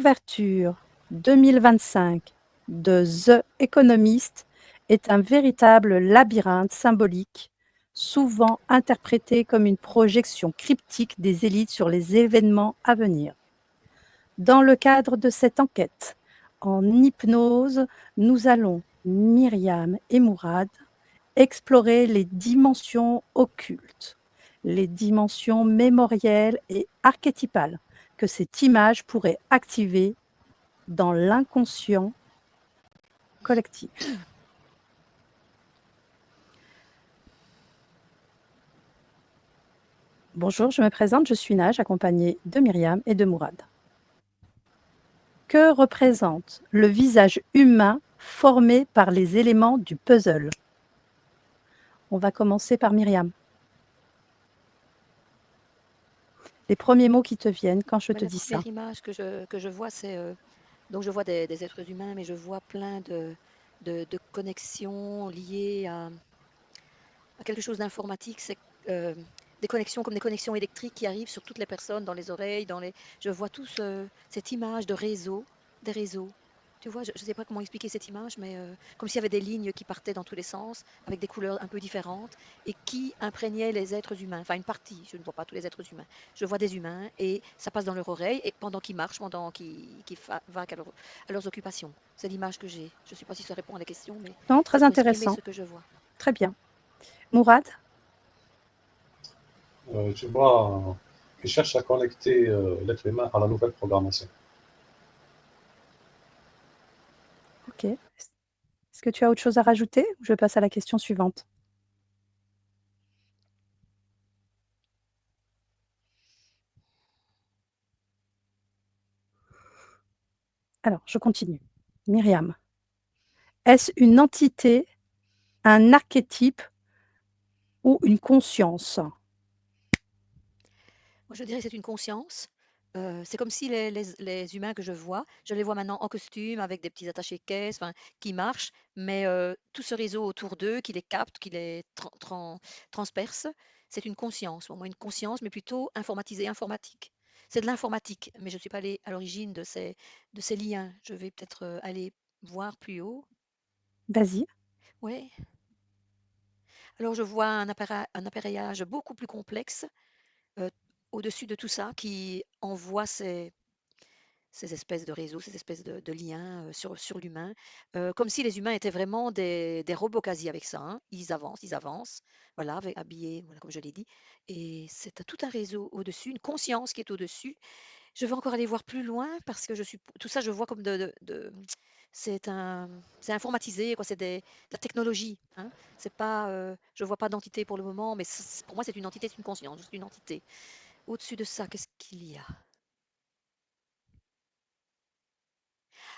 couverture 2025 de The Economist est un véritable labyrinthe symbolique, souvent interprété comme une projection cryptique des élites sur les événements à venir. Dans le cadre de cette enquête, en hypnose, nous allons, Myriam et Mourad, explorer les dimensions occultes, les dimensions mémorielles et archétypales que cette image pourrait activer dans l'inconscient collectif. Bonjour, je me présente, je suis Naj, accompagnée de Myriam et de Mourad. Que représente le visage humain formé par les éléments du puzzle? On va commencer par Myriam. Les premiers mots qui te viennent quand je te dis ça. La première image que je vois, c'est... donc je vois des êtres humains, mais je vois plein de connexions liées à quelque chose d'informatique. C'est des connexions comme des connexions électriques qui arrivent sur toutes les personnes, dans les oreilles, je vois tout cette image de réseau, des réseaux. Tu vois, je ne sais pas comment expliquer cette image, mais comme s'il y avait des lignes qui partaient dans tous les sens, avec des couleurs un peu différentes, et qui imprégnaient les êtres humains. Enfin, une partie, je ne vois pas tous les êtres humains. Je vois des humains, et ça passe dans leur oreille, et pendant qu'ils marchent, pendant qu'ils vaquent à leurs occupations. C'est l'image que j'ai. Je ne sais pas si ça répond à la question, mais Non, c'est très pour exprimer intéressant. ce que je vois. Très bien. Mourad? Je vois qu'ils cherchent à connecter l'être humain à la nouvelle programmation. Ok. Est-ce que tu as autre chose à rajouter ou je passe à la question suivante? Alors, je continue. Myriam, est-ce une entité, un archétype ou une conscience? Moi, je dirais que c'est une conscience. C'est comme si les humains que je les vois maintenant en costume, avec des petits attachés caisses, enfin, qui marchent, mais tout ce réseau autour d'eux, qui les capte, qui les transperce, c'est une conscience. Pour moi, une conscience, mais plutôt informatisée, informatique. C'est de l'informatique, mais je ne suis pas allée à l'origine de ces liens. Je vais peut-être aller voir plus haut. Vas-y. Ouais. Alors, je vois un appareillage beaucoup plus complexe euh, au-dessus de tout ça qui envoie ces espèces de réseaux, ces espèces de liens sur l'humain, comme si les humains étaient vraiment des robots quasi avec ça, hein. Ils avancent, voilà, habillés, voilà, comme je l'ai dit, et c'est tout un réseau au-dessus, une conscience qui est au-dessus. Je veux encore aller voir plus loin parce que tout ça, je vois comme c'est informatisé, quoi, de la technologie, hein. C'est pas, je vois pas d'entité pour le moment, mais pour moi, c'est une entité, c'est une conscience, c'est une entité. Au-dessus de ça, qu'est-ce qu'il y a?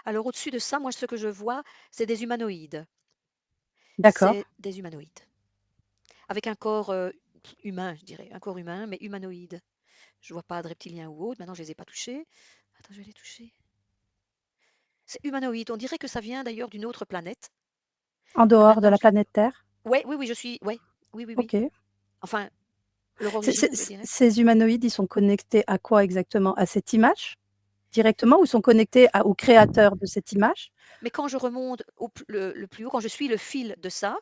Alors au-dessus de ça, moi, ce que je vois, c'est des humanoïdes. D'accord. C'est des humanoïdes. Avec un corps humain, je dirais. Un corps humain, mais humanoïde. Je vois pas de reptiliens ou autre. Maintenant, je les ai pas touchés. Attends, je vais les toucher. C'est humanoïde. On dirait que ça vient d'ailleurs d'une autre planète. En Mais dehors de maintenant, la planète Terre? ouais, oui, oui, je suis. Ouais, oui, oui, oui. Ok. Enfin, leur origine, je dirais. Ces humanoïdes, ils sont connectés à quoi exactement? À cette image directement ou sont connectés au créateur de cette image? Mais quand je remonte le plus haut, quand je suis le fil de ça,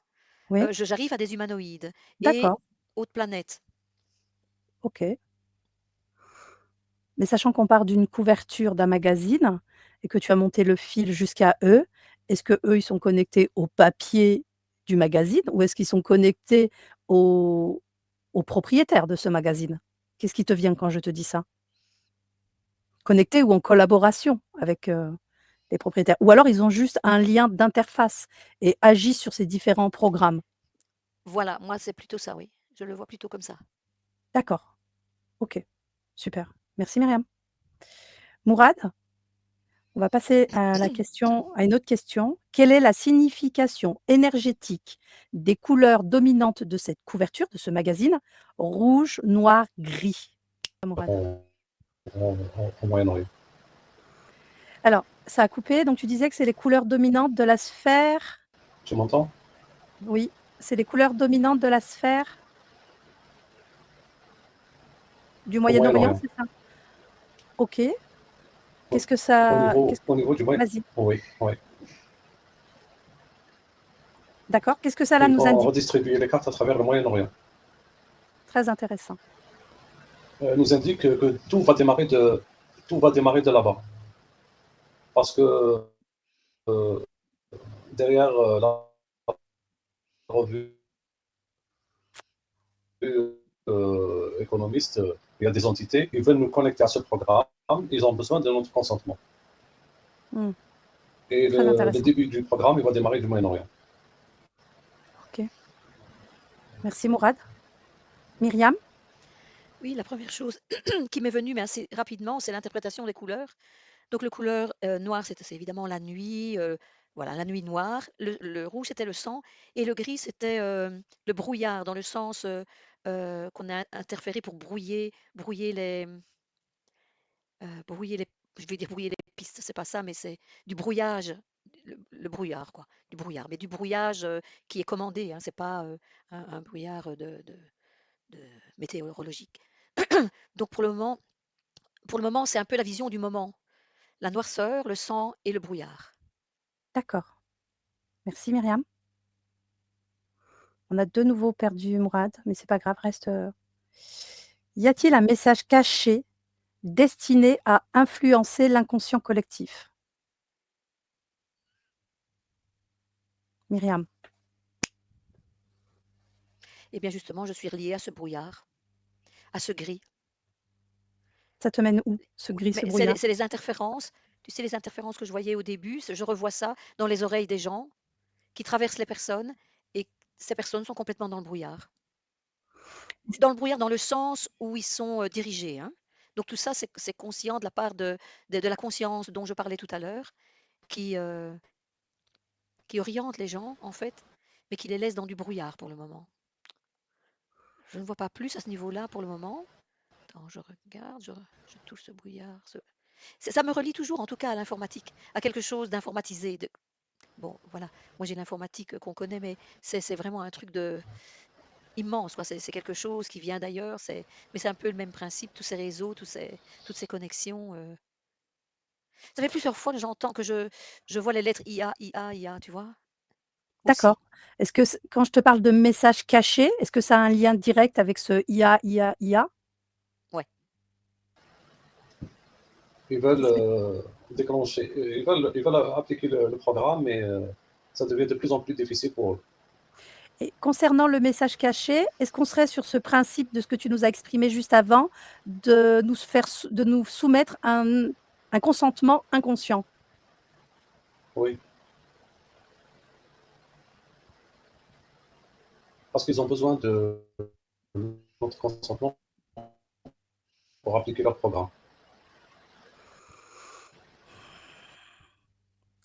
Oui, j'arrive à des humanoïdes et d'accord. autres planètes. Ok. Mais sachant qu'on part d'une couverture d'un magazine et que tu as monté le fil jusqu'à eux, est-ce que eux ils sont connectés au papier du magazine ou est-ce qu'ils sont connectés au au propriétaire de ce magazine? Qu'est-ce qui te vient quand je te dis ça? Connectés ou en collaboration avec, les propriétaires? Ou alors ils ont juste un lien d'interface et agissent sur ces différents programmes? Voilà, moi, c'est plutôt ça, oui. Je le vois plutôt comme ça. D'accord, OK, super. Merci Myriam. Mourad, on va passer à une autre question. Quelle est la signification énergétique des couleurs dominantes de cette couverture, de ce magazine? Rouge, noir, gris. Mourad. En Moyen-Orient. Alors, ça a coupé, donc tu disais que c'est les couleurs dominantes de la sphère? Tu m'entends? Oui, c'est les couleurs dominantes de la sphère du Au Moyen-Orient, Moyen-Orient. c'est ça? OK. Qu'est-ce que ça... Au niveau du Moyen... Vas-y, Oui, oui. d'accord. Qu'est-ce que cela Ils nous vont indique? redistribuer les cartes à travers le Moyen-Orient. Très intéressant. Nous indique que tout va démarrer de là-bas. Parce que derrière la revue économiste, il y a des entités, ils veulent nous connecter à ce programme, ils ont besoin de notre consentement. Hmm. Et Très le intéressant. début du programme, il va démarrer du Moyen-Orient. Ok. Merci Mourad. Myriam? Oui, la première chose qui m'est venue, mais assez rapidement, c'est l'interprétation des couleurs. Donc le couleur noir, c'est évidemment la nuit, voilà, la nuit noire. Le rouge, c'était le sang. Et le gris, c'était le brouillard, dans le sens qu'on a interféré pour brouiller brouiller les, je vais dire brouiller les pistes, c'est pas ça, mais c'est du brouillage, le brouillard, quoi, du brouillard, mais du brouillage qui est commandé, hein, c'est pas un brouillard de météorologique. Donc pour le moment, c'est un peu la vision du moment, la noirceur, le sang et le brouillard. D'accord. Merci Myriam. On a de nouveau perdu Mourad, mais c'est pas grave, reste. Y a-t-il un message caché destiné à influencer l'inconscient collectif? Myriam, Eh bien justement, je suis reliée à ce brouillard, à ce gris. ça te mène où, ce Oui, gris, mais ce brouillard? c'est les interférences. Tu sais, les interférences que je voyais au début, je revois ça dans les oreilles des gens qui traversent les personnes et ces personnes sont complètement dans le brouillard. Dans le brouillard, dans le sens où ils sont dirigés, hein. Donc tout ça, c'est conscient de la part de la conscience dont je parlais tout à l'heure, qui, euh, qui oriente les gens, en fait, mais qui les laisse dans du brouillard pour le moment. Je ne vois pas plus à ce niveau-là pour le moment. Attends, je regarde, je touche ce brouillard. Ça me relie toujours, en tout cas, à l'informatique, à quelque chose d'informatisé. Bon, voilà, moi j'ai l'informatique qu'on connaît, mais c'est vraiment un truc immense, quoi. C'est quelque chose qui vient d'ailleurs, mais c'est un peu le même principe, tous ces réseaux, toutes ces connexions. Ça fait plusieurs fois que j'entends que je vois les lettres IA, IA, IA, tu vois, aussi. D'accord. Est-ce que quand je te parle de message caché, est-ce que ça a un lien direct avec ce IA, IA, IA? Ouais. Ils veulent C'est- déclencher, ils veulent appliquer le programme, mais ça devient de plus en plus difficile pour eux. Et concernant le message caché, est-ce qu'on serait sur ce principe de ce que tu nous as exprimé juste avant, de nous soumettre un consentement inconscient? Oui, parce qu'ils ont besoin de notre consentement pour appliquer leur programme.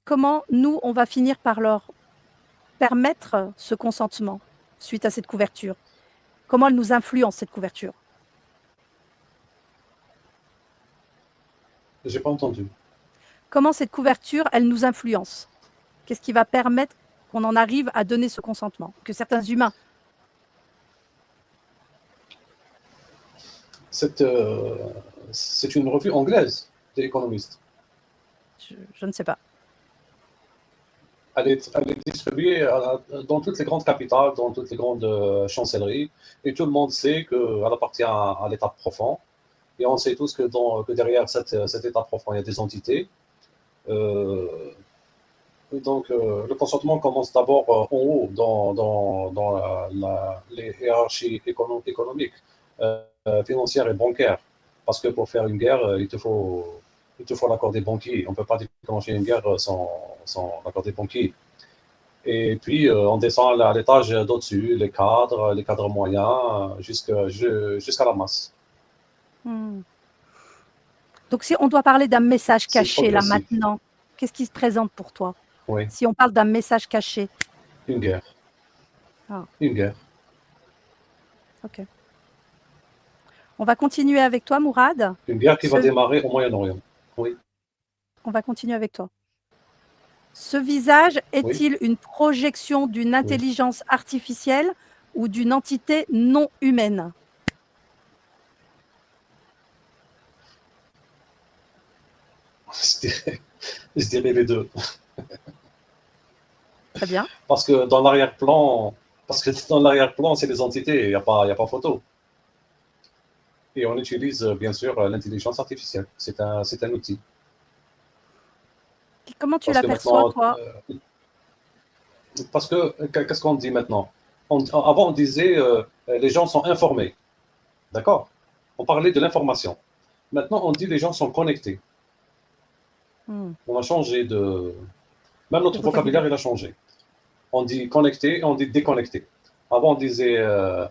Comment nous, on va finir par leur permettre ce consentement suite à cette couverture? Comment elle nous influence, cette couverture? J'ai pas entendu. Comment cette couverture, elle nous influence? Qu'est-ce qui va permettre qu'on en arrive à donner ce consentement? Que certains humains... C'est une revue anglaise des économistes. Je ne sais pas. Elle est distribuée dans toutes les grandes capitales, dans toutes les grandes chancelleries, et tout le monde sait qu'elle appartient à l'état profond. Et on sait tous que derrière cet état profond, il y a des entités. Donc, le consentement commence d'abord en haut, dans les hiérarchies économiques, financières et bancaires. Parce que pour faire une guerre, il te faut l'accord des banquiers. On ne peut pas déclencher une guerre sans l'accord des banquiers. Et puis, on descend à l'étage d'au-dessus, les cadres moyens, jusqu'à la masse. Hmm. Donc, si on doit parler d'un message C'est caché, là, progressif. maintenant, qu'est-ce qui se présente pour toi? Oui, Si on parle d'un message caché. une guerre. Ah, Une guerre. ok. On va continuer avec toi, Mourad. Une guerre qui va démarrer au Moyen-Orient. Oui. On va continuer avec toi. Ce visage Oui. est-il une projection d'une Oui. intelligence artificielle ou d'une entité non humaine? je dirais les deux. Très bien. Parce que dans l'arrière-plan, c'est les entités, il y a pas photo. Et on utilise bien sûr l'intelligence artificielle. C'est un outil. Comment tu Parce que l'aperçois, maintenant, toi? parce que qu'est-ce qu'on dit maintenant? Avant, on disait les gens sont informés. D'accord? On parlait de l'information. Maintenant, on dit les gens sont connectés. Hmm, On a changé de. Même notre le vocabulaire, vocabulaire. il a changé. On dit connecté et on dit déconnecté. Avant, on disait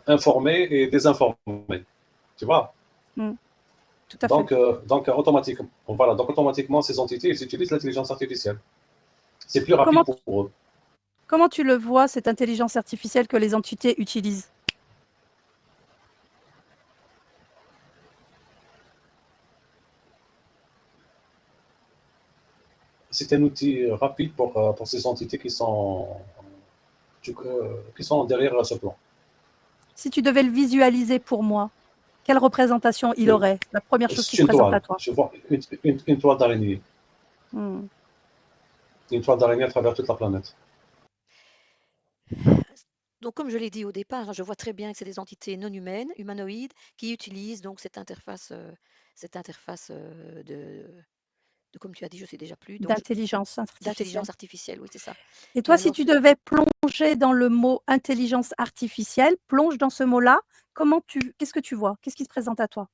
informé et désinformé. Tu vois? Hmm, tout à fait. Donc, automatiquement, ces entités ils utilisent l'intelligence artificielle. C'est plus rapide Comment, pour eux. comment tu le vois, cette intelligence artificielle que les entités utilisent? C'est un outil rapide pour ces entités qui sont derrière ce plan. Si tu devais le visualiser pour moi, quelle représentation il Oui, aurait? La première chose qui c'est se une présente à toile. toi. Je vois une toile d'araignée. Hmm. Une toile d'araignée à travers toute la planète. Donc, comme je l'ai dit au départ, hein, je vois très bien que c'est des entités non humaines, humanoïdes, qui utilisent donc cette interface comme tu as dit, je sais déjà plus, donc D'intelligence artificielle. d'intelligence artificielle, oui, c'est ça. Et Et toi, si alors, tu devais plonger dans le mot intelligence artificielle, plonge dans ce mot-là, qu'est-ce que tu vois? Qu'est-ce qui se présente à toi?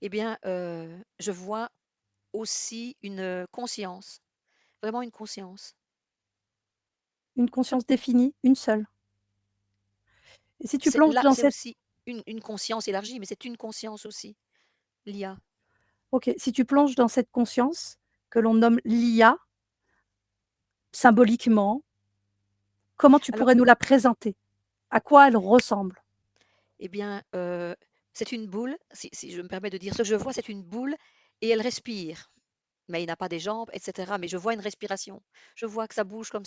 eh bien, je vois aussi une conscience, vraiment une conscience. Une conscience définie, une seule. Et si tu C'est plonges là, dans c'est cette aussi une conscience élargie, mais c'est une conscience aussi, l'IA. OK, si tu plonges dans cette conscience que l'on nomme l'IA, symboliquement, comment tu Alors, pourrais nous la présenter? À quoi elle ressemble? eh bien, c'est une boule, si je me permets de dire ce que je vois, c'est une boule et elle respire. Mais il n'a pas des jambes, etc. Mais je vois une respiration. Je vois que ça bouge comme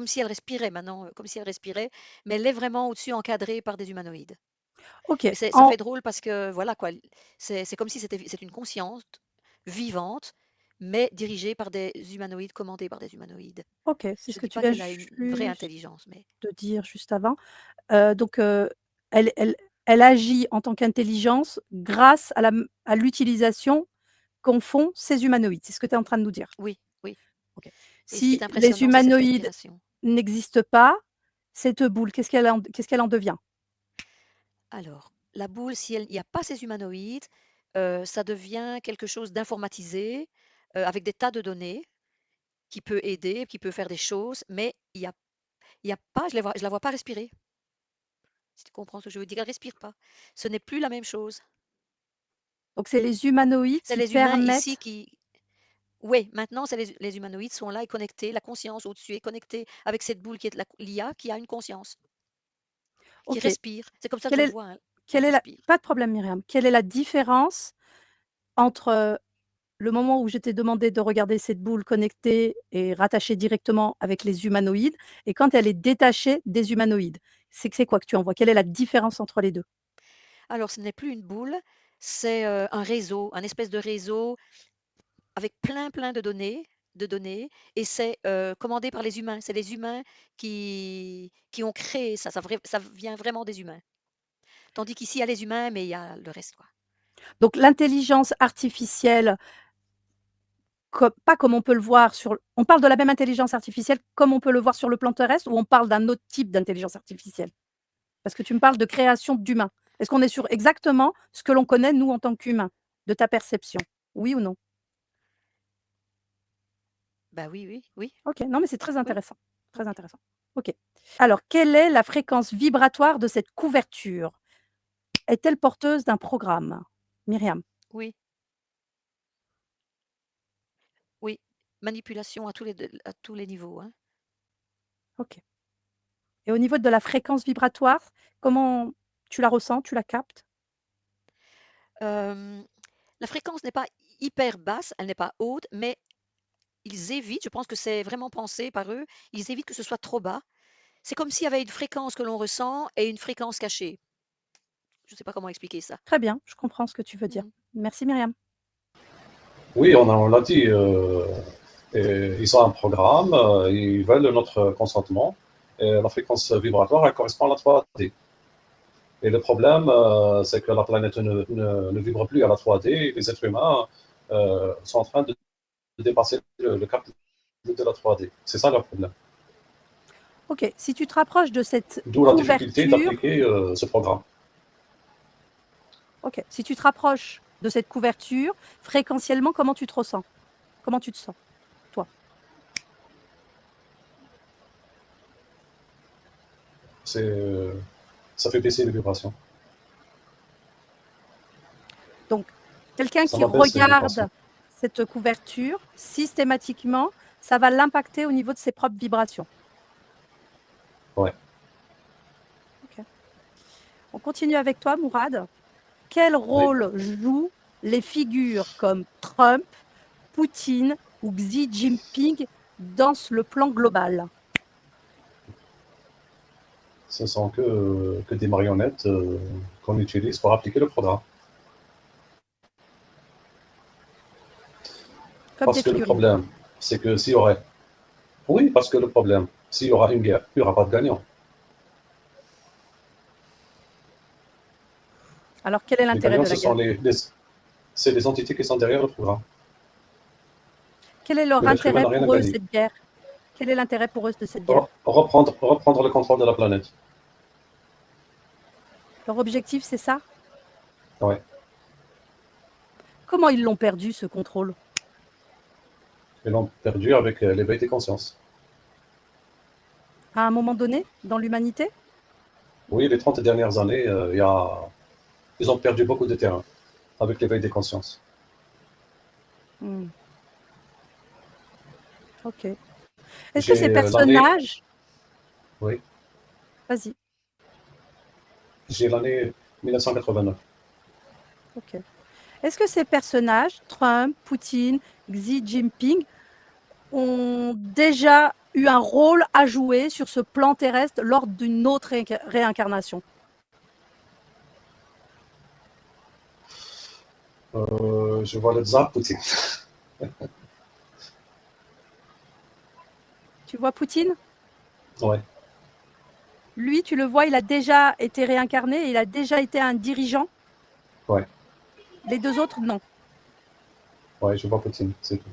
si elle respirait maintenant, comme si elle respirait, mais elle est vraiment au-dessus, encadrée par des humanoïdes. OK, Mais ça en fait drôle parce que voilà quoi, c'est comme si c'est une conscience vivante, mais dirigée par des humanoïdes, commandée par des humanoïdes. OK, c'est Je ce ne que dis tu pas viens qu'elle a une vraie juste intelligence, mais de dire juste avant. Donc, elle agit en tant qu'intelligence grâce à l'utilisation qu'en font ces humanoïdes. C'est ce que tu es en train de nous dire? oui, oui. OK. Et ce qui est Si les impressionnant, c'est cette humanoïdes respiration. n'existent pas, cette boule, qu'est-ce qu'elle en devient? Alors, la boule, si il n'y a pas ces humanoïdes, ça devient quelque chose d'informatisé, avec des tas de données qui peut aider, qui peut faire des choses, mais il y a pas, je la vois pas respirer. Si tu comprends ce que je veux dire, elle respire pas. Ce n'est plus la même chose. Donc c'est les humanoïdes C'est qui les humains ici permettent qui, oui, maintenant, c'est les humanoïdes sont là et connectés, la conscience au-dessus est connectée avec cette boule qui est l'IA qui a une conscience, qui OK. respire. C'est comme ça que Quelle je le est vois, hein. Elle quelle est la respire. pas de problème Myriam. Quelle est la différence entre le moment où je t'ai demandé de regarder cette boule connectée et rattachée directement avec les humanoïdes et quand elle est détachée des humanoïdes? C'est quoi que tu en vois? Quelle est la différence entre les 2? Alors, ce n'est plus une boule, c'est un réseau, un espèce de réseau avec plein de données, et c'est commandé par les humains. C'est les humains qui ont créé ça. Ça vient vraiment des humains. Tandis qu'ici, il y a les humains, mais il y a le reste, quoi. Donc l'intelligence artificielle, pas comme on peut le voir on parle de la même intelligence artificielle comme on peut le voir sur le plan terrestre ou on parle d'un autre type d'intelligence artificielle? Parce que tu me parles de création d'humains. Est-ce qu'on est sur exactement ce que l'on connaît, nous, en tant qu'humains, de ta perception? Oui ou non? Bah oui, oui, oui, OK, non, mais c'est très oui. intéressant, très OK. intéressant. OK. Alors, quelle est la fréquence vibratoire de cette couverture? Est-elle porteuse d'un programme? Myriam? Oui, oui. Manipulation à tous les niveaux, hein. OK. Et au niveau de la fréquence vibratoire, comment tu la ressens? Tu la captes? Euh, la fréquence n'est pas hyper basse, elle n'est pas haute, mais ils évitent, je pense que c'est vraiment pensé par eux, ils évitent que ce soit trop bas. C'est comme s'il y avait une fréquence que l'on ressent et une fréquence cachée. Je ne sais pas comment expliquer ça. Très bien, je comprends ce que tu veux dire. Mhm. Merci Myriam. Oui, on l'a dit, et ils ont un programme, ils veulent notre consentement, et la fréquence vibratoire, elle correspond à la 3D. Et le problème, c'est que la planète ne vibre plus à la 3D, et les êtres humains sont en train de dépasser le cap de la 3D. C'est ça leur problème. Ok, si tu te rapproches de cette D'où la difficulté couverture, d'appliquer ce programme. ok, si tu te rapproches de cette couverture, fréquentiellement, comment tu te ressens? Comment tu te sens, toi? Ça fait baisser les vibrations. Donc, quelqu'un Ça qui m'abaisse les regarde vibrations. cette couverture, systématiquement, ça va l'impacter au niveau de ses propres vibrations. Ouais. Ok. On continue avec toi, Mourad. Quel Oui. rôle jouent les figures comme Trump, Poutine ou Xi Jinping dans le plan global? Ce sont que des marionnettes qu'on utilise pour appliquer le programme. Comme Parce des que le figurines. problème, c'est que s'il y aurait... Oui, parce que le problème, s'il y aura une guerre, il n'y aura pas de gagnant. Alors, quel est Les l'intérêt gagnants, de ce la sont guerre? c'est les entités qui sont derrière le programme. Quel est leur Mais l'être humain intérêt n'a rien à pour eux, gagner. cette guerre? Quel est l'intérêt pour eux de cette guerre? Reprendre le contrôle de la planète. Leur objectif, c'est ça? Ouais. Comment ils l'ont perdu, ce contrôle? Ils l'ont perdu avec l'éveil des consciences. À un moment donné, dans l'humanité? Oui, les 30 dernières années, ils ont perdu beaucoup de terrain avec l'éveil des consciences. Hmm. Ok. Est-ce que ces J'ai l'année... personnages... Oui, Vas-y. j'ai l'année 1989. Ok. Est-ce que ces personnages, Trump, Poutine, Xi Jinping, ont déjà eu un rôle à jouer sur ce plan terrestre lors d'une autre réincarnation? Je vois le tsar Poutine. Tu vois Poutine? Ouais, Lui, tu le vois, il a déjà été réincarné, il a déjà été un dirigeant. ouais, Les deux autres, non. ouais, je vois Poutine, c'est tout.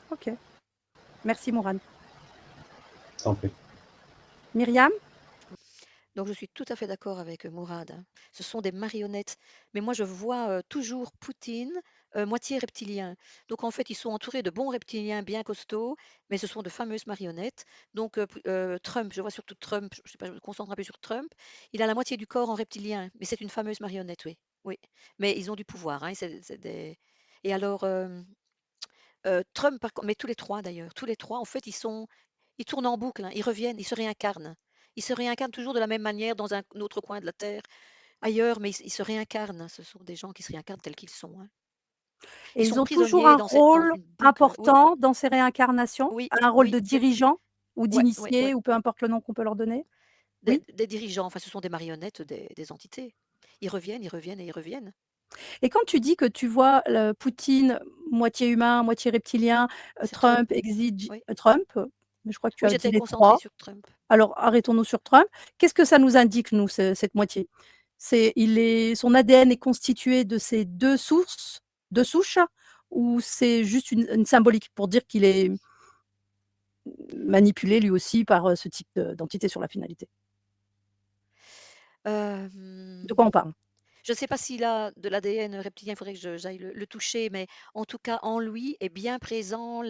Ok. Merci, Mourane. Tant pis. Myriam? Donc je suis tout à fait d'accord avec Mourad, hein. Ce sont des marionnettes. Mais moi, je vois toujours Poutine moitié reptilien. Donc en fait, ils sont entourés de bons reptiliens bien costauds, mais ce sont de fameuses marionnettes. Donc Trump, je vois surtout Trump, je sais pas, je me concentre un peu sur Trump. Il a la moitié du corps en reptilien, mais c'est une fameuse marionnette, oui. Oui. Mais ils ont du pouvoir, hein, c'est des... Et alors, Trump, mais tous les trois d'ailleurs, tous les trois, en fait, ils tournent en boucle, hein, ils reviennent, ils se réincarnent. Ils se réincarnent toujours de la même manière dans un autre coin de la Terre, ailleurs, mais ils se réincarnent. Ce sont des gens qui se réincarnent tels qu'ils sont, hein. Et Ils ils sont ont toujours prisonniers un dans rôle une boucle. Oui, important dans ces réincarnations? oui, Un rôle oui, de dirigeant ou ouais, ouais, d'initié ouais. ou peu importe le nom qu'on peut leur donner? Oui? Des dirigeants, enfin, ce sont des marionnettes des entités. Ils reviennent, ils reviennent et ils reviennent. Et quand tu dis que tu vois Poutine moitié humain, moitié reptilien, C'est Trump. Trump, Xi Oui, Trump, mais je crois que tu oui, as dit j'étais les concentrée 3. sur Trump. Alors arrêtons-nous sur Trump. Qu'est-ce que ça nous indique, nous, cette moitié? Son ADN est constitué de ces 2 sources, 2 souches, ou c'est juste une symbolique pour dire qu'il est manipulé lui aussi par, ce type d'entité sur la finalité? De Euh, quoi on parle? Je ne sais pas s'il a de l'ADN reptilien, il faudrait que j'aille le toucher, mais en tout cas, en lui est bien présent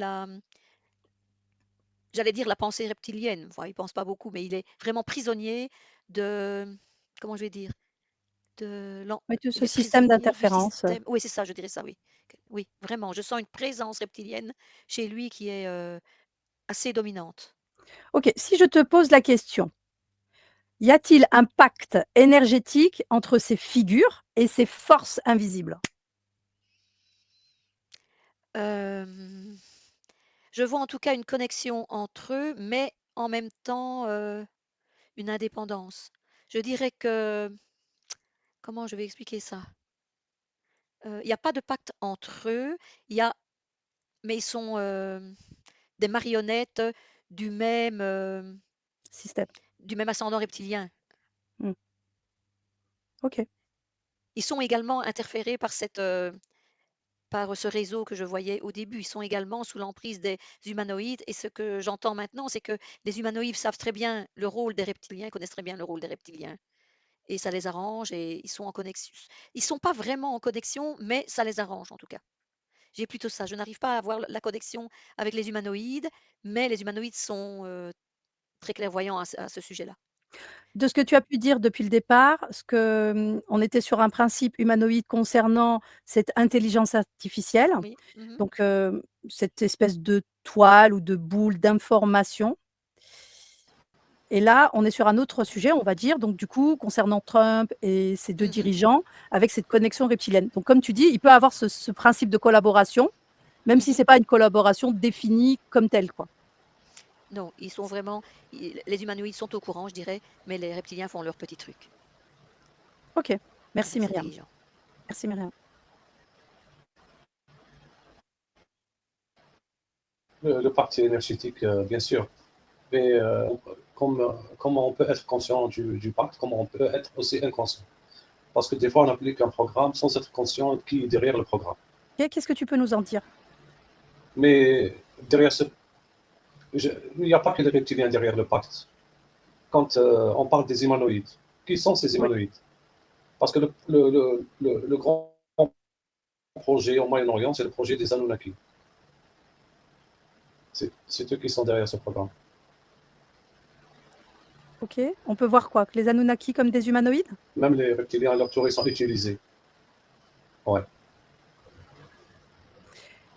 j'allais dire la pensée reptilienne. Enfin, il ne pense pas beaucoup, mais il est vraiment prisonnier de, comment je vais dire, Oui, de il ce est système prisonnier du d'interférence. système. Oui, c'est ça, je dirais ça, oui. Oui, vraiment, je sens une présence reptilienne chez lui qui est assez dominante. OK, si je te pose la question, y a-t-il un pacte énergétique entre ces figures et ces forces invisibles? Euh, je vois en tout cas une connexion entre eux, mais en même temps une indépendance. Je dirais que, comment je vais expliquer ça? Il n'y a pas de pacte entre eux, il y a, mais ils sont des marionnettes du même, Système. du même ascendant reptilien. Mmh. OK. Ils sont également interférés par par ce réseau que je voyais au début. Ils sont également sous l'emprise des humanoïdes. Et ce que j'entends maintenant, c'est que les humanoïdes savent très bien le rôle des reptiliens, connaissent très bien le rôle des reptiliens. Et ça les arrange et ils sont en connexion. Ils ne sont pas vraiment en connexion, mais ça les arrange en tout cas. J'ai plutôt ça. Je n'arrive pas à avoir la connexion avec les humanoïdes, mais les humanoïdes sont très clairvoyants à ce sujet-là. De ce que tu as pu dire depuis le départ, on était sur un principe humanoïde concernant cette intelligence artificielle, Oui. Mhm. donc cette espèce de toile ou de boule d'information. Et là, on est sur un autre sujet, on va dire, donc du coup, concernant Trump et ces 2 Mhm. dirigeants, avec cette connexion reptilienne. Donc comme tu dis, il peut avoir ce principe de collaboration, même si Mhm. c'est pas une collaboration définie comme telle, quoi. Non, ils sont vraiment. Les humanoïdes sont au courant, je dirais, mais les reptiliens font leur petit truc. OK. Merci Très Myriam. intelligent. Merci Myriam. Le pacte énergétique, bien sûr. Mais comment on peut être conscient du pacte, comment on peut être aussi inconscient. Parce que des fois, on applique un programme sans être conscient qui est derrière le programme. OK, qu'est-ce que tu peux nous en dire? Mais derrière il n'y a pas que les reptiliens derrière le pacte. Quand on parle des humanoïdes, qui sont ces Oui. humanoïdes? Parce que le grand projet au Moyen-Orient, c'est le projet des Anunnaki. C'est eux qui sont derrière ce programme. OK. On peut voir quoi? Que les Anunnaki comme des humanoïdes? Même les reptiliens à leur tour, ils sont utilisés. Ouais.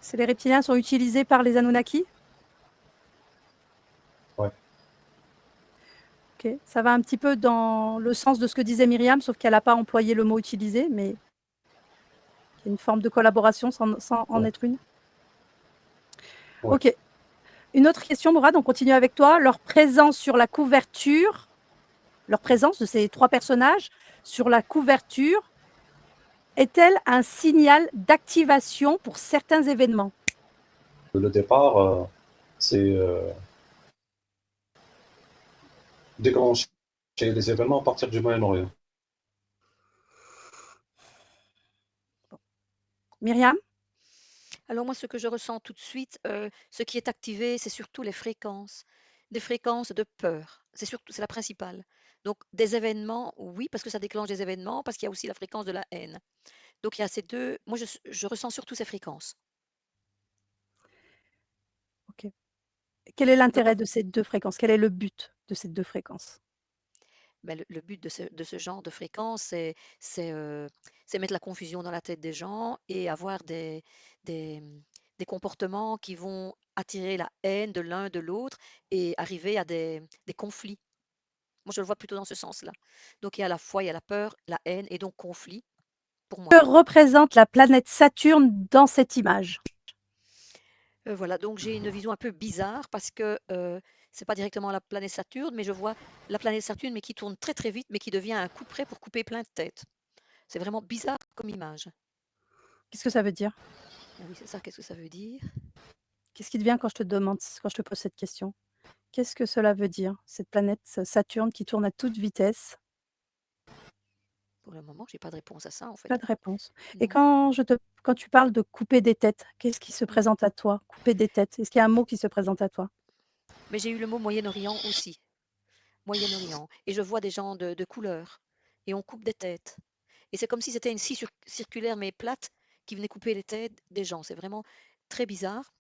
C'est les reptiliens sont utilisés par les Anunnaki? Ouais. OK. Ça va un petit peu dans le sens de ce que disait Myriam, sauf qu'elle a pas employé le mot «utiliser», mais qu'il y a une forme de collaboration sans en Ouais. être une? Ouais. OK. Une autre question, Mourad, on continue avec toi. Leur présence sur la couverture, leur présence de ces 3 personnages sur la couverture est-elle un signal d'activation pour certains événements? Le départ, c'est déclencher les événements à partir du Moyen-Orient. Myriam? Alors moi, ce que je ressens tout de suite, ce qui est activé, c'est surtout les fréquences, des fréquences de peur. C'est la principale. Donc des événements, oui, parce que ça déclenche des événements, parce qu'il y a aussi la fréquence de la haine. Donc il y a ces deux. Moi, je ressens surtout ces fréquences. OK. Quel est Donc, l'intérêt de ces 2 fréquences? Quel est le but de ces 2 fréquences? ben, le but de ce genre de fréquence, c'est, euh, c'est mettre la confusion dans la tête des gens et avoir des, des comportements qui vont attirer la haine de l'un de l'autre et arriver à des conflits. Moi, je le vois plutôt dans ce sens-là. Donc, il y a à la fois, il y a la peur, la haine et donc conflit pour moi. Que représente la planète Saturne dans cette image? Voilà, donc j'ai une vision un peu bizarre parce que c'est pas directement la planète Saturne, mais je vois la planète Saturne, mais qui tourne très très vite, mais qui devient un couperet pour couper plein de têtes. C'est vraiment bizarre comme image. Qu'est-ce que ça veut dire? Ah oui, c'est ça, qu'est-ce que ça veut dire? Qu'est-ce qui te vient quand je te pose cette question? Qu'est-ce que cela veut dire, cette planète Saturne qui tourne à toute vitesse? Pour le moment, j'ai pas de réponse à ça en Pas fait. de réponse. Et Non. quand tu parles de couper des têtes, qu'est-ce qui se Mm. présente à toi? Couper des têtes, est-ce qu'il y a un mot qui se présente à toi? Mais j'ai eu le mot Moyen-Orient aussi. Moyen-Orient. Et je vois des gens de couleur. Et on coupe des têtes. Et c'est comme si c'était une scie circulaire mais plate qui venait couper les têtes des gens. C'est vraiment très bizarre.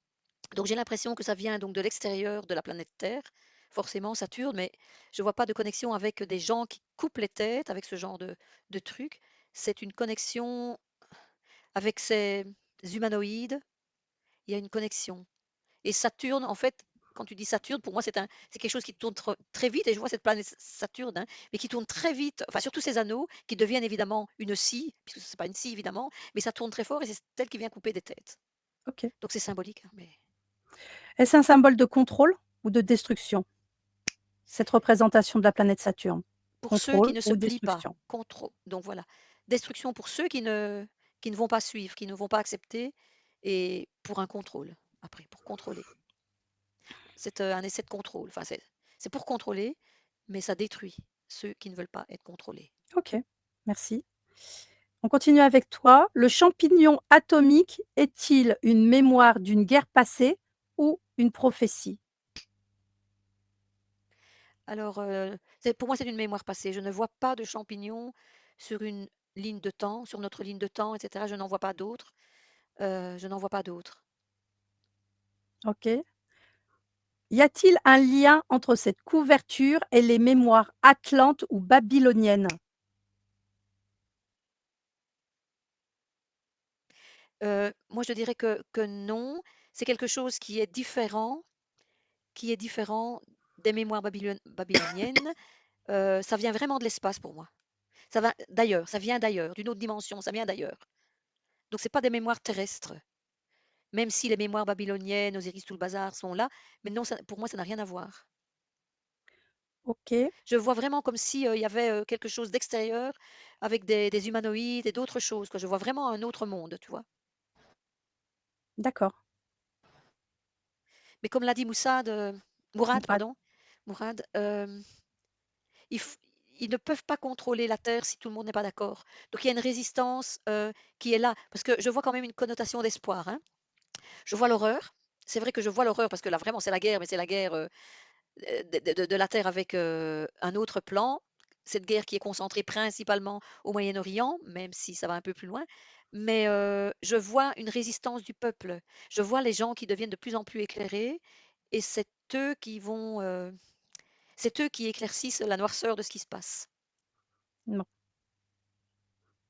Donc j'ai l'impression que ça vient donc de l'extérieur de la planète Terre, forcément Saturne, mais je ne vois pas de connexion avec des gens qui coupent les têtes, avec ce genre de trucs. C'est une connexion avec ces humanoïdes, il y a une connexion. Et Saturne, en fait, quand tu dis Saturne, pour moi, c'est quelque chose qui tourne très vite, et je vois cette planète Saturne, hein, mais qui tourne très vite, enfin surtout ces anneaux, qui deviennent évidemment une scie, puisque ce n'est pas une scie évidemment, mais ça tourne très fort et c'est elle qui vient couper des têtes. OK. Donc c'est symbolique, hein, mais Est-ce un symbole de contrôle ou de destruction, cette représentation de la planète Saturne? pour ceux qui Contrôle ne se ou plient pas, destruction? contrôle. Donc voilà, destruction pour ceux qui qui ne vont pas suivre, qui ne vont pas accepter, et pour un contrôle, après, pour contrôler. C'est un essai de contrôle. Enfin, c'est pour contrôler, mais ça détruit ceux qui ne veulent pas être contrôlés. OK, merci. On continue avec toi. Le champignon atomique est-il une mémoire d'une guerre passée ou une prophétie? Alors, pour moi, c'est une mémoire passée. Je ne vois pas de champignons sur une ligne de temps, sur notre ligne de temps, etc. Je n'en vois pas d'autres. Je n'en vois pas d'autres. OK. Y a-t-il un lien entre cette couverture et les mémoires atlantes ou babyloniennes? Moi, je dirais que non. C'est quelque chose qui est différent des mémoires babyloniennes. Ça vient vraiment de l'espace pour moi. Ça va d'ailleurs, ça vient d'ailleurs, d'une autre dimension, ça vient d'ailleurs. Donc, c'est pas des mémoires terrestres, même si les mémoires babyloniennes, Osiris, tout le bazar sont là. Mais non, pour moi, ça n'a rien à voir. OK, Je vois vraiment comme si il y avait quelque chose d'extérieur avec des humanoïdes et d'autres choses, quoi. Je vois vraiment un autre monde, tu vois. d'accord. Mais comme l'a dit Mourad, Mourad. pardon, Mourad, ils, f- ils ne peuvent pas contrôler la Terre si tout le monde n'est pas d'accord. Donc il y a une résistance qui est là, parce que je vois quand même une connotation d'espoir, hein. Je vois l'horreur. C'est vrai que je vois l'horreur parce que là vraiment c'est la guerre, mais c'est la guerre de la Terre avec un autre plan. Cette guerre qui est concentrée principalement au Moyen-Orient, même si ça va un peu plus loin. Mais je vois une résistance du peuple. Je vois les gens qui deviennent de plus en plus éclairés et c'est eux qui éclaircissent la noirceur de ce qui se passe. Non.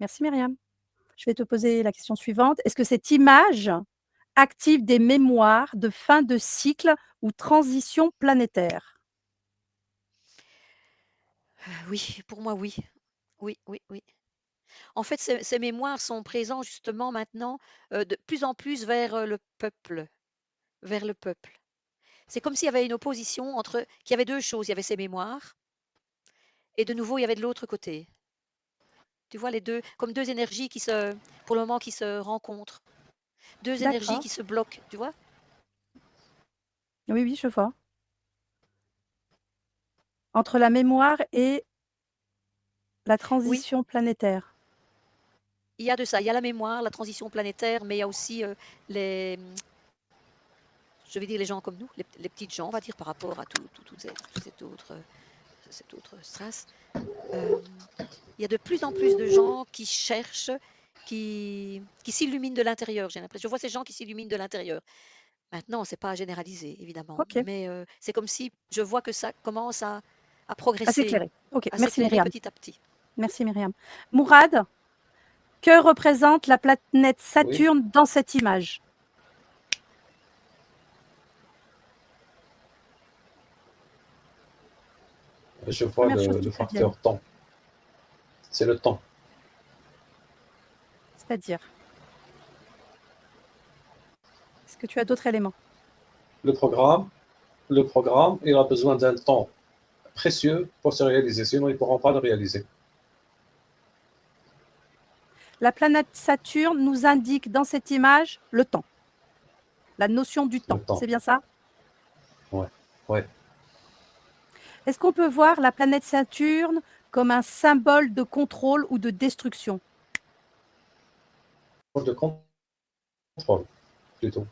Merci Myriam. Je vais te poser la question suivante. Est-ce que cette image active des mémoires de fin de cycle ou transition planétaire? Oui, pour moi, oui. Oui, oui, oui. En fait, ces mémoires sont présents justement maintenant de plus en plus vers le peuple, vers le peuple. C'est comme s'il y avait une opposition qu'il y avait deux choses. Il y avait ces mémoires et de nouveau, il y avait de l'autre côté. Tu vois, les deux, comme deux énergies pour le moment, qui se rencontrent. Deux énergies D'accord. qui se bloquent, tu vois? Oui, oui, je vois. Entre la mémoire et la Oui, transition planétaire. il y a de ça. Il y a la mémoire, la transition planétaire, mais il y a aussi les, je vais dire les gens comme nous, les petites gens, on va dire, par rapport à tout cet autre strass. Euh, il y a de plus en plus de gens qui cherchent, qui s'illuminent de l'intérieur, j'ai l'impression. Je vois ces gens qui s'illuminent de l'intérieur. Maintenant, c'est pas à généraliser, évidemment, OK. mais c'est comme si je vois que ça commence à À progresser, s'éclairer. OK. à Merci s'éclairer Myriam. petit à petit. Merci Myriam. Mourad, que représente la planète Oui, Saturne dans cette image? je vois Première chose le qui te vienne, facteur temps. C'est le temps. c'est-à-dire? Est-ce que tu as d'autres éléments? Le programme, le programme, il a besoin d'un temps précieux pour se réaliser, sinon ils ne pourront pas le réaliser. La planète Saturne nous indique dans cette image le temps, la notion du Le temps. temps. C'est bien ça? Ouais. Ouais. Est-ce qu'on peut voir la planète Saturne comme un symbole de contrôle ou de destruction? De contrôle, plutôt.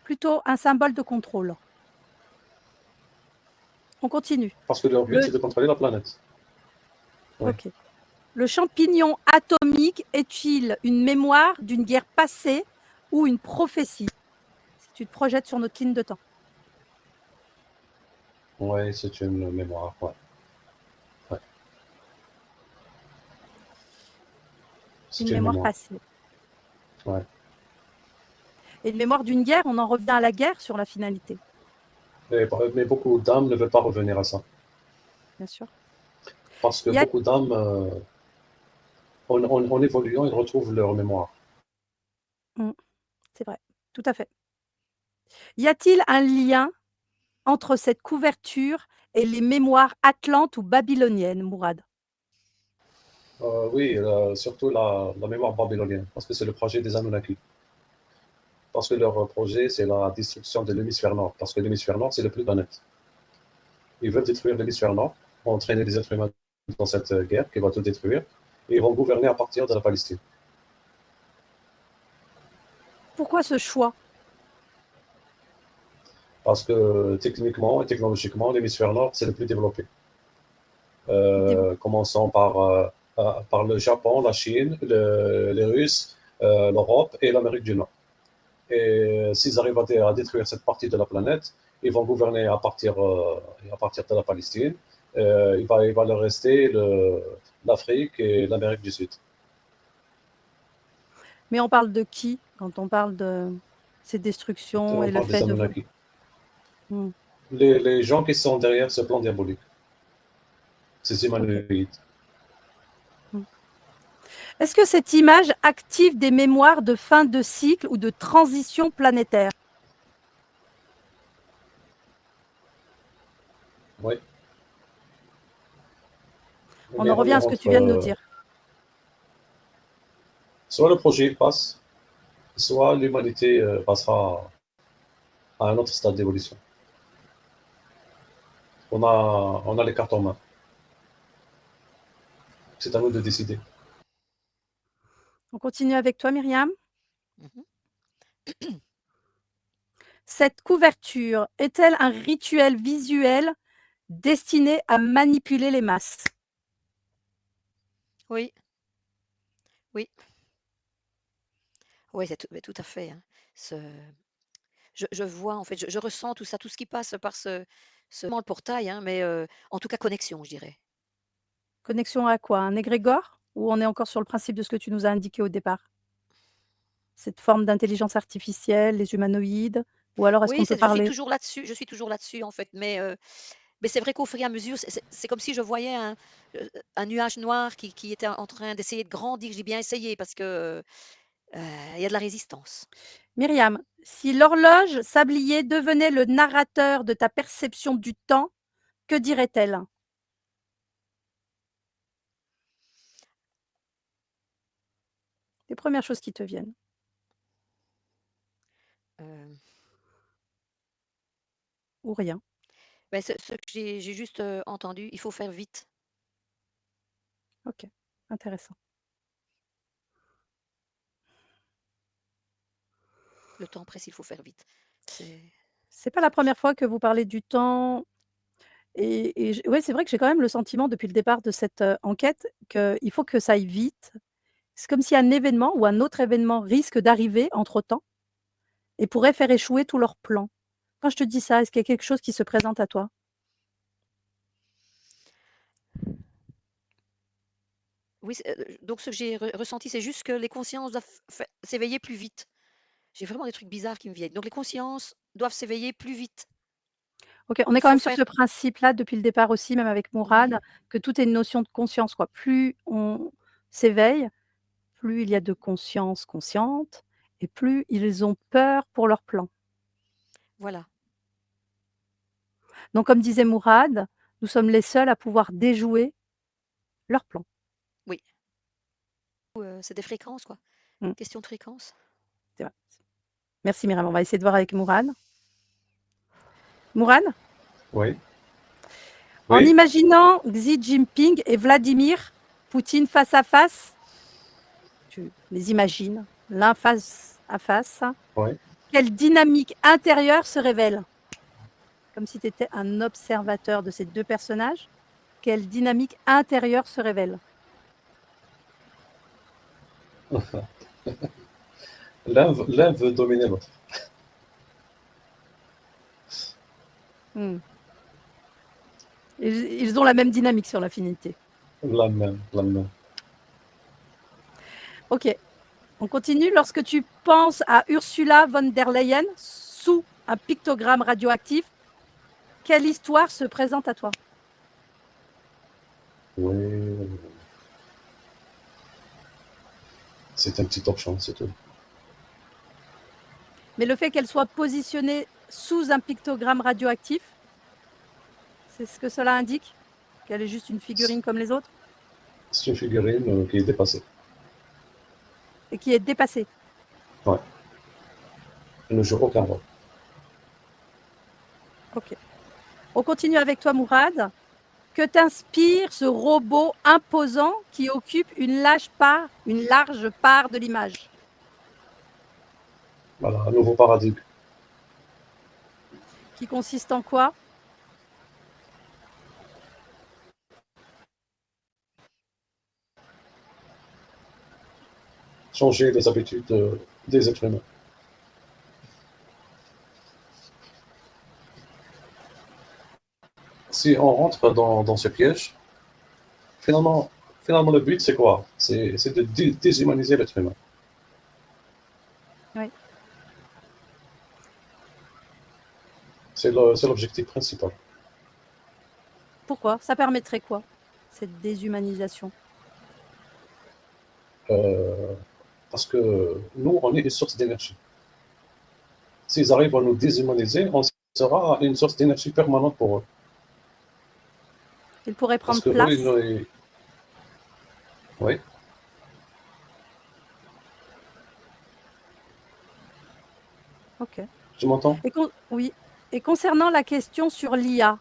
Plutôt un symbole de contrôle. On continue. Parce que leur but, Le c'est de contrôler la planète. Ouais. OK. Le champignon atomique est-il une mémoire d'une guerre passée ou une prophétie? Si tu te projettes sur notre ligne de temps. Ouais, c'est une mémoire. Ouais. Ouais. C'est Une une mémoire mémoire. passée. Ouais. Et une mémoire d'une guerre, on en revient à la guerre sur la finalité, Mais beaucoup d'âmes ne veulent pas revenir à ça. bien sûr. Parce que Y a beaucoup d'âmes, en évoluant, ils retrouvent leur mémoire. Mmh, c'est vrai, tout à fait. Y a-t-il un lien entre cette couverture et les mémoires atlantes ou babyloniennes, Mourad? Oui, surtout la mémoire babylonienne, parce que c'est le projet des Anunnaki. Parce que leur projet, c'est la destruction de l'hémisphère nord, parce que l'hémisphère nord, c'est le plus planète. Ils veulent détruire l'hémisphère nord, entraîner les êtres humains dans cette guerre qui va tout détruire, et ils vont gouverner à partir de la Palestine. Pourquoi ce choix? Parce que techniquement et technologiquement, l'hémisphère nord, c'est le plus développé. Commençons par le Japon, la Chine, les Russes, l'Europe et l'Amérique du Nord. Et s'ils arrivent à détruire cette partie de la planète, ils vont gouverner à partir de la Palestine. Il va leur rester l'Afrique et l'Amérique du Sud. Mais on parle de qui quand on parle de ces destructions On et le parle des fait de... Anunnaki. Hmm. Les gens qui sont derrière ce plan diabolique, ces humanoïdes. Est-ce que cette image active des mémoires de fin de cycle ou de transition planétaire? Oui. On en revient à ce que tu viens de nous dire. Soit le projet passe, soit l'humanité passera à un autre stade d'évolution. On a les cartes en main. C'est à nous de décider. On continue avec toi, Myriam. Mhm. Cette couverture est-elle un rituel visuel destiné à manipuler les masses? Oui, oui, oui, mais tout à fait, hein. Je vois, en fait, je ressens tout ça, tout ce qui passe par le portail, hein, mais en tout cas, connexion, je dirais. Connexion à quoi? Un égrégore? Ou on est encore sur le principe de ce que tu nous as indiqué au départ? Cette forme d'intelligence artificielle, les humanoïdes? Ou alors est-ce Oui, qu'on peut je suis parler... toujours là-dessus, en fait, mais c'est vrai qu'au fur et à mesure, c'est comme si je voyais un nuage noir qui était en train d'essayer de grandir. Je dis bien essayer parce que il y a de la résistance. Myriam, si l'horloge sablier devenait le narrateur de ta perception du temps, que dirait-elle? Les premières choses qui te viennent. Euh, Ou rien. ben, ce que j'ai juste entendu, il faut faire vite. Ok, intéressant. Le temps presse, il faut faire vite. C'est pas la première fois que vous parlez du temps. Et ouais, c'est vrai que j'ai quand même le sentiment depuis le départ de cette enquête qu'il faut que ça aille vite. C'est comme si un événement ou un autre événement risque d'arriver entre-temps et pourrait faire échouer tous leurs plans. Quand je te dis ça, est-ce qu'il y a quelque chose qui se présente à toi? Oui, donc ce que j'ai ressenti, c'est juste que les consciences doivent s'éveiller plus vite. J'ai vraiment des trucs bizarres qui me viennent. Donc les consciences doivent s'éveiller plus vite. OK, on est Il quand faut même sur faire. ce principe-là depuis le départ aussi, même avec Oui, Mourad, que tout est une notion de conscience, quoi. Plus on s'éveille, plus il y a de conscience consciente et plus ils ont peur pour leurs plans. voilà. Donc comme disait Mourad, nous sommes les seuls à pouvoir déjouer leurs plans. Oui. C'est des fréquences, quoi. Mmh, Question de fréquence. c'est vrai. Merci Myriam, on va essayer de voir avec Mourad. Mourad, Oui. en Oui. imaginant Xi Jinping et Vladimir Poutine face à face, tu les imagines l'un face à face, Oui. quelle dynamique intérieure se révèle? Comme si tu étais un observateur de ces 2 personnages, quelle dynamique intérieure se révèle? L'un veut dominer l'autre. Mmh. Ils ont la même dynamique sur l'affinité. La même, la même. OK, on continue. Lorsque tu penses à Ursula von der Leyen sous un pictogramme radioactif, quelle histoire se présente à toi? Oui. C'est un petit torchon, c'est tout. Mais le fait qu'elle soit positionnée sous un pictogramme radioactif, c'est ce que cela indique? Qu'elle est juste une figurine comme les autres? C'est une figurine qui est dépassée. et qui est dépassée. Ouais. Elle ne joue aucun rôle. Ok. On continue avec toi, Mourad. Que t'inspire ce robot imposant qui occupe une large part de l'image? Voilà, un nouveau paradigme. Qui consiste en quoi? Changer les habitudes des êtres humains. Si on rentre dans ce piège, finalement, finalement le but, c'est quoi? C'est de déshumaniser l'être humain. Oui. C'est l'objectif principal. Pourquoi? Ça permettrait quoi, cette déshumanisation? Euh, Parce que nous, on est une source d'énergie. S'ils arrivent à nous déshumaniser, on sera une source d'énergie permanente pour eux. Il pourrait Parce prendre que eux, place? oui, Ok. tu m'entends? Oui. Et concernant la question sur l'IA,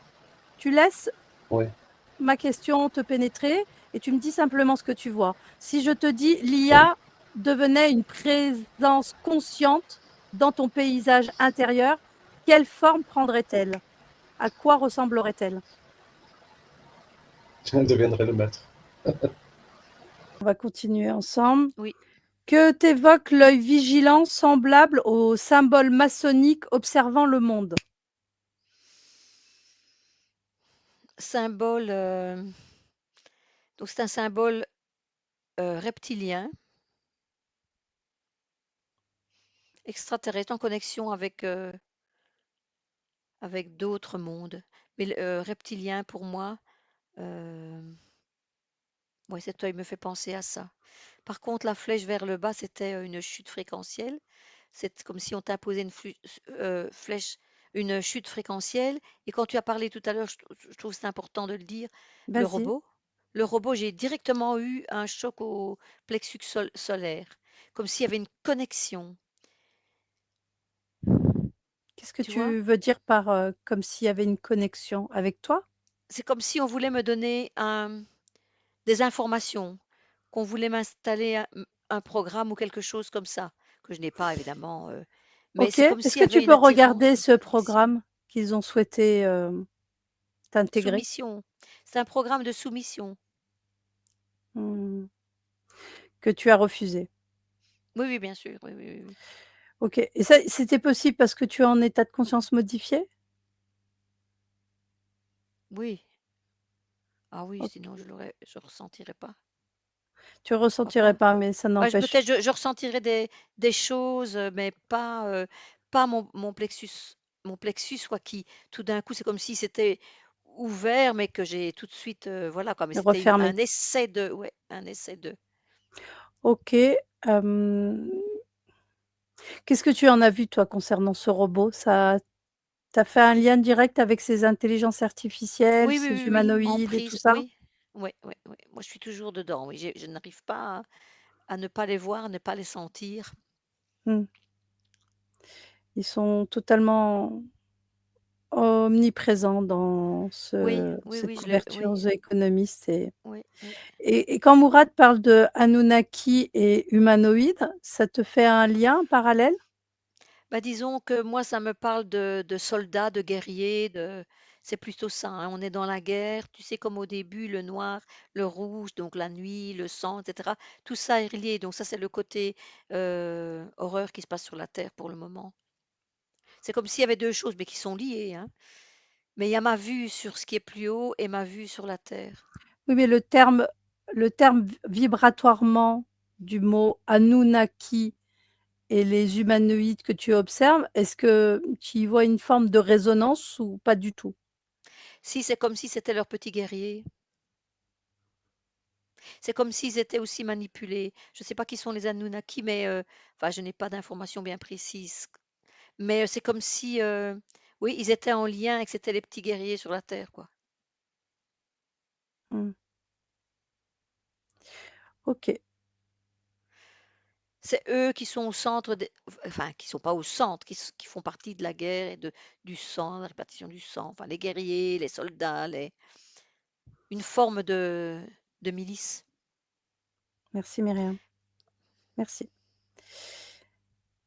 tu laisses Oui. ma question te pénétrer et tu me dis simplement ce que tu vois. Si je te dis l'IA devenait une présence consciente dans ton paysage intérieur, quelle forme prendrait-elle? À quoi ressemblerait-elle? Je deviendrai le maître. On va continuer ensemble. Oui, Que t'évoque l'œil vigilant semblable au symbole maçonnique observant le monde? symbole. Donc c'est un symbole reptilien, extraterrestre, en connexion avec d'autres mondes. Mais reptilien, pour moi, euh, ouais, cet œil me fait penser à ça. Par contre, la flèche vers le bas, c'était une chute fréquentielle. C'est comme si on t'imposait flèche, une chute fréquentielle. Et quand tu as parlé tout à l'heure, je trouve que c'est important de le dire, le Vas-y. robot. Le robot, j'ai directement eu un choc au plexus solaire, comme s'il y avait une connexion, Qu'est-ce que tu vois? tu veux dire par comme s'il y avait une connexion avec toi? C'est comme si on voulait me donner des informations, qu'on voulait m'installer un programme ou quelque chose comme ça, que je n'ai pas évidemment. Mais Ok. c'est comme Est-ce s'il y que avait tu une peux attirance, regarder une ce connexion. programme qu'ils ont souhaité t'intégrer? Soumission. C'est un programme de soumission. Hmm. Que tu as refusé. Oui, oui, bien sûr. Oui, oui, oui, oui. Ok. Et ça, c'était possible parce que tu es en état de conscience modifié? Oui. Ah oui, Ok. sinon je ressentirais pas. Tu Pourquoi ressentirais pas? pas, mais ça Bah, n'empêche. peut-être je ressentirais des choses, mais pas mon plexus, quoi, qui tout d'un coup, c'est comme si c'était ouvert, mais que j'ai tout de suite, voilà, quoi. Mais c'était Refermé. un essai de, ouais, un essai de. Ok. euh, Qu'est-ce que tu en as vu, toi, concernant ce robot? Ça t'a fait un lien direct avec ces intelligences artificielles, Oui, oui, ces oui, oui, en humanoïdes et tout prise, ça? oui. Oui, oui, oui. Moi, je suis toujours dedans. Oui, je n'arrive pas à ne pas les voir, à ne pas les sentir. Hmm. Ils sont totalement omniprésents dans Oui, oui, cette oui, couverture oui, The Economist. oui, oui. Et quand Mourad parle de Anunnaki et humanoïdes, ça te fait un lien parallèle? Bah, disons que moi, ça me parle de soldats, de guerriers, c'est plutôt ça, hein. On est dans la guerre, tu sais, comme au début, le noir, le rouge, donc la nuit, le sang, etc. Tout ça est relié. Donc ça, c'est le côté horreur qui se passe sur la Terre pour le moment. C'est comme s'il y avait deux choses, mais qui sont liées, hein. Mais il y a ma vue sur ce qui est plus haut et ma vue sur la Terre. Oui, mais le terme vibratoirement du mot Anunnaki et les humanoïdes que tu observes, est-ce que tu y vois une forme de résonance ou pas du tout? Si, c'est comme si c'était leur petit guerrier. C'est comme s'ils étaient aussi manipulés. Je ne sais pas qui sont les Anunnaki, mais enfin, je n'ai pas d'informations bien précises. Mais c'est comme si, oui, ils étaient en lien et que c'était les petits guerriers sur la terre, quoi. Mmh. OK. C'est eux qui sont au centre des enfin, qui sont pas au centre, qui font partie de la guerre et du sang, la répartition du sang, enfin les guerriers, les soldats, une forme de milice. Merci Myriam. Merci.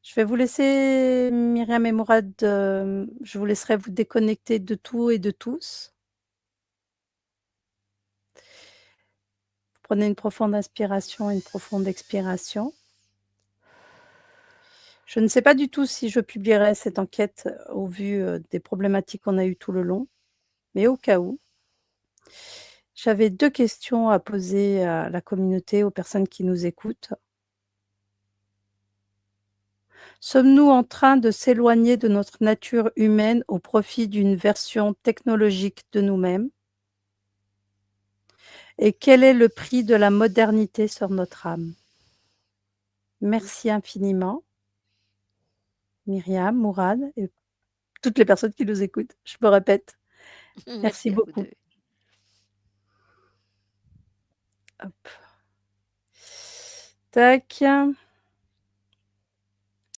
Je vais vous laisser Myriam et Mourad, je vous laisserai vous déconnecter de tout et de tous. Prenez une profonde inspiration et une profonde expiration. Je ne sais pas du tout si je publierai cette enquête au vu, des problématiques qu'on a eues tout le long, mais au cas où, j'avais 2 questions à poser à la communauté, aux personnes qui nous écoutent. Sommes-nous en train de s'éloigner de notre nature humaine au profit d'une version technologique de nous-mêmes? Et quel est le prix de la modernité sur notre âme? Merci infiniment, Myriam, Mourad et toutes les personnes qui nous écoutent. Je me répète, merci Merci à vous beaucoup. 2. Hop. Tac.